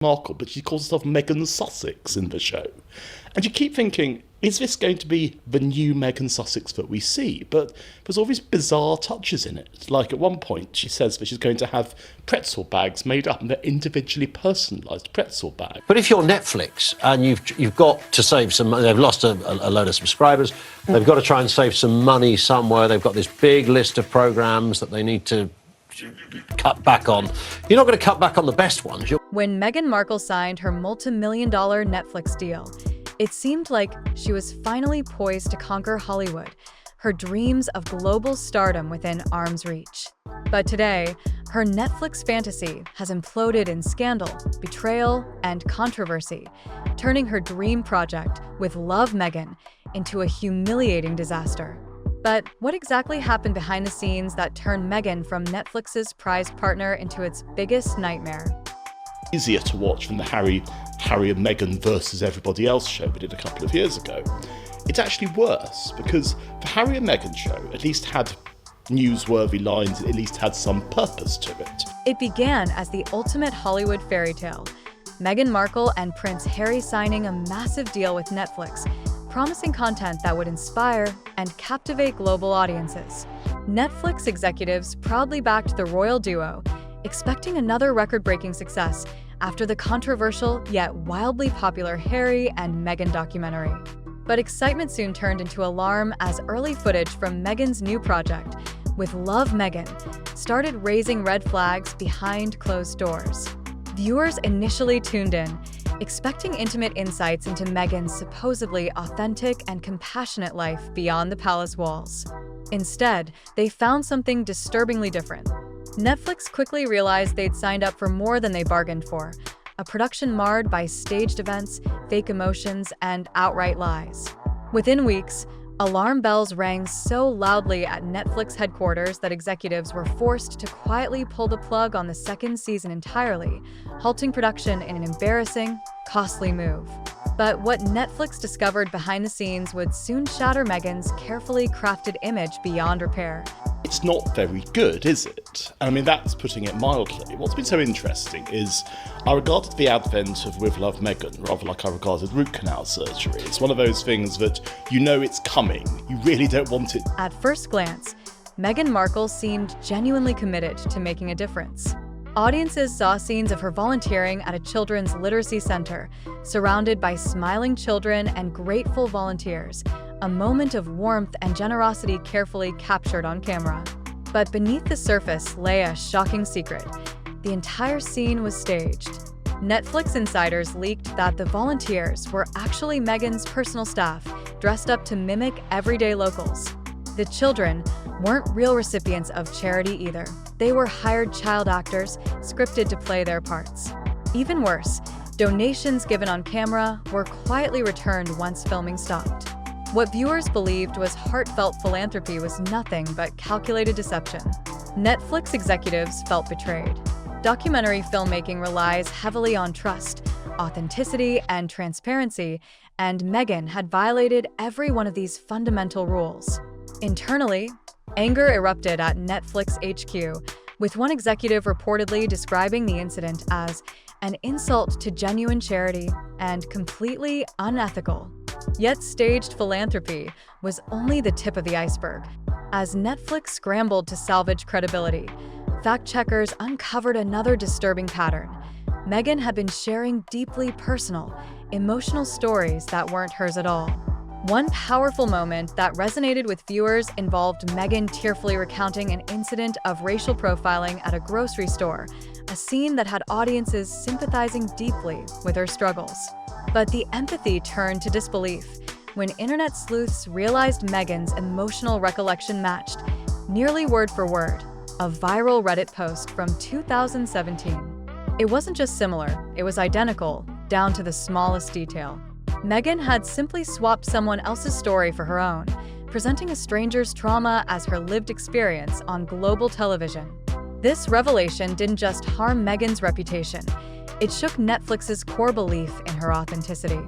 Markle, but she calls herself Meghan Sussex in the show. And you keep thinking, is this going to be the new Meghan Sussex that we see? But there's all these bizarre touches in it. Like at one point, she says that she's going to have pretzel bags made up, and they're individually personalised pretzel bags. But if you're Netflix and you've got to save some money, they've lost a load of subscribers, they've got to try and save some money somewhere, they've got this big list of programmes that they need to cut back on. You're not going to cut back on the best ones. When Meghan Markle signed her multi-million-dollar Netflix deal, it seemed like she was finally poised to conquer Hollywood, her dreams of global stardom within arm's reach. But today, her Netflix fantasy has imploded in scandal, betrayal, and controversy, turning her dream project with Love Meghan into a humiliating disaster. But what exactly happened behind the scenes that turned Meghan from Netflix's prized partner into its biggest nightmare? Easier to watch than the Harry and Meghan versus everybody else show we did a couple of years ago. It's actually worse because the Harry and Meghan show at least had newsworthy lines, it at least had some purpose to it. It began as the ultimate Hollywood fairy tale. Meghan Markle and Prince Harry signing a massive deal with Netflix, promising content that would inspire and captivate global audiences. Netflix executives proudly backed the royal duo, expecting another record-breaking success after the controversial yet wildly popular Harry and Meghan documentary. But excitement soon turned into alarm as early footage from Meghan's new project, with Love Meghan, started raising red flags behind closed doors. Viewers initially tuned in, expecting intimate insights into Meghan's supposedly authentic and compassionate life beyond the palace walls. Instead, they found something disturbingly different. Netflix quickly realized they'd signed up for more than they bargained for, a production marred by staged events, fake emotions, and outright lies. Within weeks, alarm bells rang so loudly at Netflix headquarters that executives were forced to quietly pull the plug on the second season entirely, halting production in an embarrassing, costly move. But what Netflix discovered behind the scenes would soon shatter Meghan's carefully crafted image beyond repair. It's not very good, is it? I mean, that's putting it mildly. What's been so interesting is I regarded the advent of With Love Meghan rather like I regarded root canal surgery. It's one of those things that you know it's coming, you really don't want it. At first glance, Meghan Markle seemed genuinely committed to making a difference. Audiences saw scenes of her volunteering at a children's literacy center, surrounded by smiling children and grateful volunteers, a moment of warmth and generosity carefully captured on camera. But beneath the surface lay a shocking secret. The entire scene was staged. Netflix insiders leaked that the volunteers were actually Meghan's personal staff, dressed up to mimic everyday locals. The children weren't real recipients of charity either. They were hired child actors, scripted to play their parts. Even worse, donations given on camera were quietly returned once filming stopped. What viewers believed was heartfelt philanthropy was nothing but calculated deception. Netflix executives felt betrayed. Documentary filmmaking relies heavily on trust, authenticity, and transparency, and Meghan had violated every one of these fundamental rules. Internally, anger erupted at Netflix HQ, with one executive reportedly describing the incident as an insult to genuine charity and completely unethical. Yet staged philanthropy was only the tip of the iceberg. As Netflix scrambled to salvage credibility, fact-checkers uncovered another disturbing pattern. Meghan had been sharing deeply personal, emotional stories that weren't hers at all. One powerful moment that resonated with viewers involved Meghan tearfully recounting an incident of racial profiling at a grocery store, a scene that had audiences sympathizing deeply with her struggles. But the empathy turned to disbelief when internet sleuths realized Meghan's emotional recollection matched, nearly word for word, a viral Reddit post from 2017. It wasn't just similar, it was identical, down to the smallest detail. Meghan had simply swapped someone else's story for her own, presenting a stranger's trauma as her lived experience on global television. This revelation didn't just harm Meghan's reputation, it shook Netflix's core belief in her authenticity.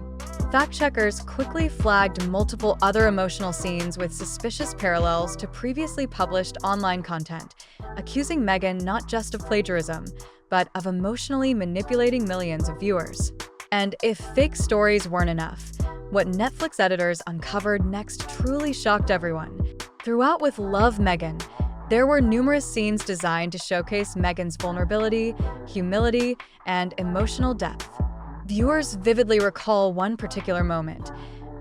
Fact-checkers quickly flagged multiple other emotional scenes with suspicious parallels to previously published online content, accusing Meghan not just of plagiarism, but of emotionally manipulating millions of viewers. And if fake stories weren't enough, what Netflix editors uncovered next truly shocked everyone. Throughout with Love, Meghan, there were numerous scenes designed to showcase Meghan's vulnerability, humility, and emotional depth. Viewers vividly recall one particular moment: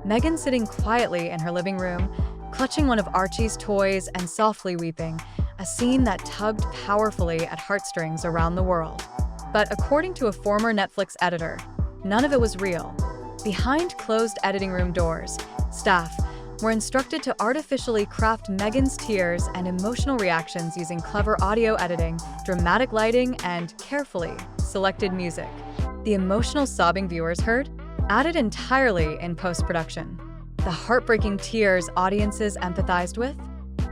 Meghan sitting quietly in her living room, clutching one of Archie's toys and softly weeping, a scene that tugged powerfully at heartstrings around the world. But according to a former Netflix editor, none of it was real. Behind closed editing room doors, staff were instructed to artificially craft Meghan's tears and emotional reactions using clever audio editing, dramatic lighting, and carefully selected music. The emotional sobbing viewers heard, added entirely in post-production. The heartbreaking tears audiences empathized with,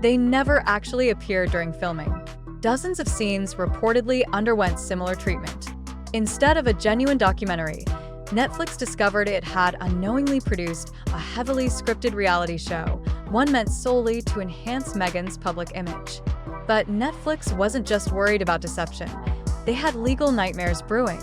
they never actually appeared during filming. Dozens of scenes reportedly underwent similar treatment. Instead of a genuine documentary, Netflix discovered it had unknowingly produced a heavily scripted reality show, one meant solely to enhance Meghan's public image. But Netflix wasn't just worried about deception. They had legal nightmares brewing.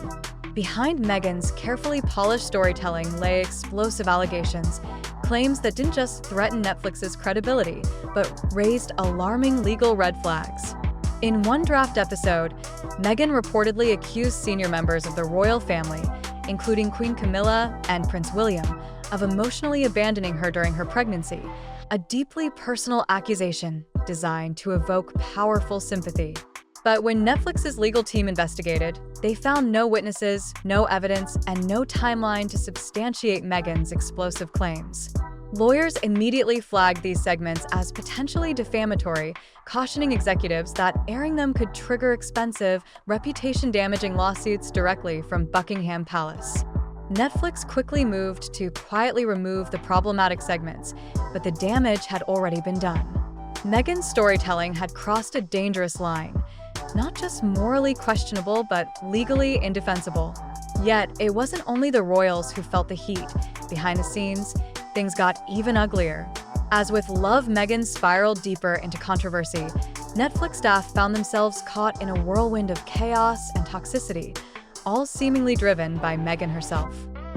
Behind Meghan's carefully polished storytelling lay explosive allegations, claims that didn't just threaten Netflix's credibility, but raised alarming legal red flags. In one draft episode, Meghan reportedly accused senior members of the royal family, including Queen Camilla and Prince William, of emotionally abandoning her during her pregnancy, a deeply personal accusation designed to evoke powerful sympathy. But when Netflix's legal team investigated, they found no witnesses, no evidence, and no timeline to substantiate Meghan's explosive claims. Lawyers immediately flagged these segments as potentially defamatory, cautioning executives that airing them could trigger expensive, reputation-damaging lawsuits directly from Buckingham Palace. Netflix quickly moved to quietly remove the problematic segments, but the damage had already been done. Meghan's storytelling had crossed a dangerous line, not just morally questionable, but legally indefensible. Yet, it wasn't only the royals who felt the heat. Behind the scenes, things got even uglier. As with Love, Meghan spiraled deeper into controversy, Netflix staff found themselves caught in a whirlwind of chaos and toxicity, all seemingly driven by Meghan herself.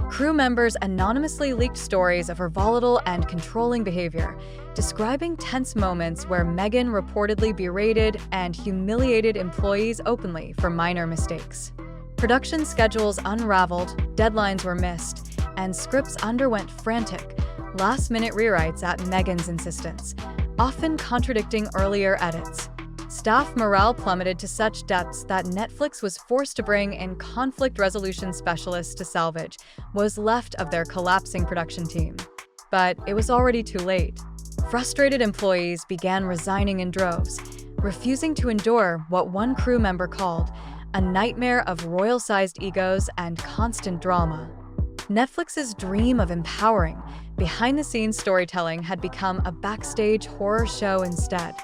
Crew members anonymously leaked stories of her volatile and controlling behavior, describing tense moments where Meghan reportedly berated and humiliated employees openly for minor mistakes. Production schedules unraveled, deadlines were missed, and scripts underwent frantic, last-minute rewrites at Meghan's insistence, often contradicting earlier edits. Staff morale plummeted to such depths that Netflix was forced to bring in conflict resolution specialists to salvage what was left of their collapsing production team. But it was already too late. Frustrated employees began resigning in droves, refusing to endure what one crew member called a nightmare of royal-sized egos and constant drama. Netflix's dream of empowering, behind-the-scenes storytelling had become a backstage horror show instead.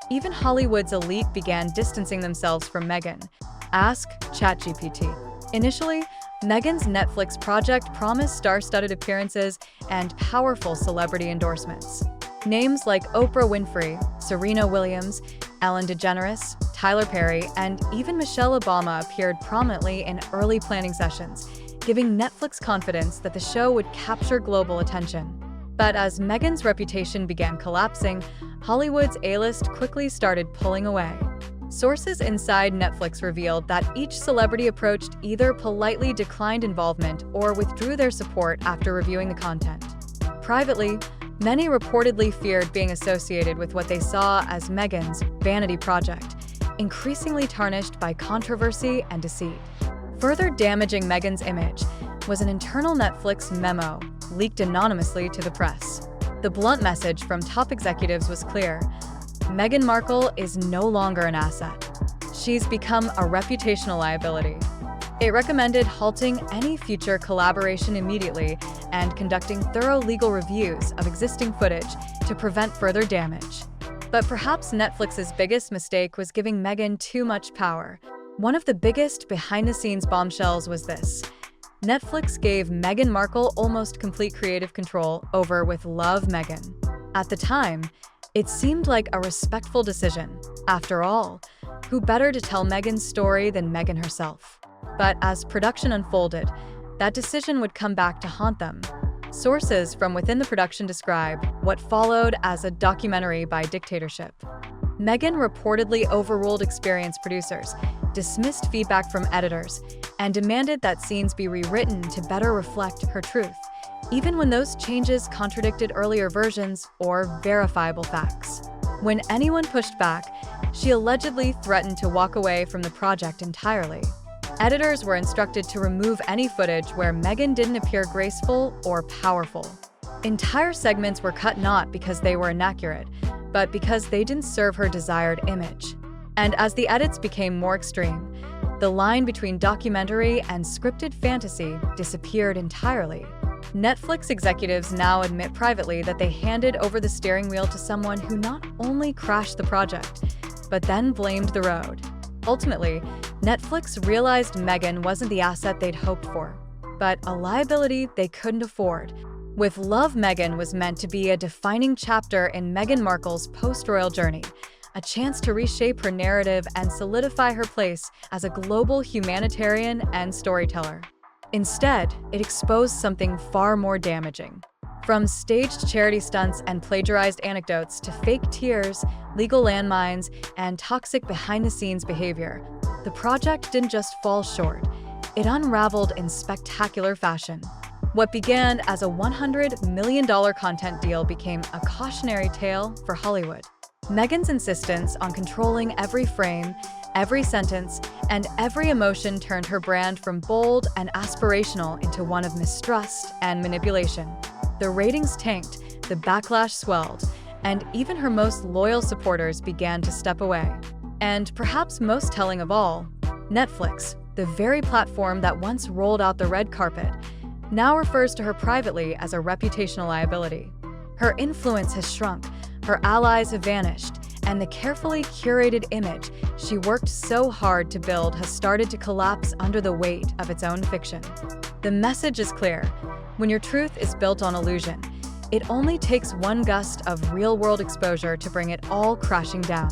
Even Hollywood's elite began distancing themselves from Meghan. Ask ChatGPT. Initially, Meghan's Netflix project promised star-studded appearances and powerful celebrity endorsements. Names like Oprah Winfrey, Serena Williams, Ellen DeGeneres, Tyler Perry, and even Michelle Obama appeared prominently in early planning sessions, giving Netflix confidence that the show would capture global attention. But as Meghan's reputation began collapsing, Hollywood's A-list quickly started pulling away. Sources inside Netflix revealed that each celebrity approached either politely declined involvement or withdrew their support after reviewing the content. Privately, many reportedly feared being associated with what they saw as Meghan's vanity project, increasingly tarnished by controversy and deceit. Further damaging Meghan's image was an internal Netflix memo leaked anonymously to the press. The blunt message from top executives was clear: Meghan Markle is no longer an asset. She's become a reputational liability. It recommended halting any future collaboration immediately and conducting thorough legal reviews of existing footage to prevent further damage. But perhaps Netflix's biggest mistake was giving Meghan too much power. One of the biggest behind-the-scenes bombshells was this: Netflix gave Meghan Markle almost complete creative control over With Love, Meghan. At the time, it seemed like a respectful decision. After all, Who better to tell Meghan's story than Meghan herself? But as production unfolded, that decision would come back to haunt them. Sources from within the production describe what followed as a documentary by dictatorship. Meghan reportedly overruled experienced producers, dismissed feedback from editors, and demanded that scenes be rewritten to better reflect her truth, even when those changes contradicted earlier versions or verifiable facts. When anyone pushed back, she allegedly threatened to walk away from the project entirely. Editors were instructed to remove any footage where Meghan didn't appear graceful or powerful. Entire segments were cut not because they were inaccurate, but because they didn't serve her desired image. And as the edits became more extreme, the line between documentary and scripted fantasy disappeared entirely. Netflix executives now admit privately that they handed over the steering wheel to someone who not only crashed the project, but then blamed the road. Ultimately, Netflix realized Meghan wasn't the asset they'd hoped for, but a liability they couldn't afford. With Love, Meghan was meant to be a defining chapter in Meghan Markle's post-royal journey, a chance to reshape her narrative and solidify her place as a global humanitarian and storyteller. Instead, it exposed something far more damaging. From staged charity stunts and plagiarized anecdotes to fake tears, legal landmines, and toxic behind-the-scenes behavior, the project didn't just fall short, it unraveled in spectacular fashion. What began as a $100 million content deal became a cautionary tale for Hollywood. Meghan's insistence on controlling every frame, every sentence, and every emotion turned her brand from bold and aspirational into one of mistrust and manipulation. The ratings tanked, the backlash swelled, and even her most loyal supporters began to step away. And perhaps most telling of all, Netflix, the very platform that once rolled out the red carpet, now refers to her privately as a reputational liability. Her influence has shrunk, her allies have vanished, and the carefully curated image she worked so hard to build has started to collapse under the weight of its own fiction. The message is clear. When your truth is built on illusion, it only takes one gust of real-world exposure to bring it all crashing down.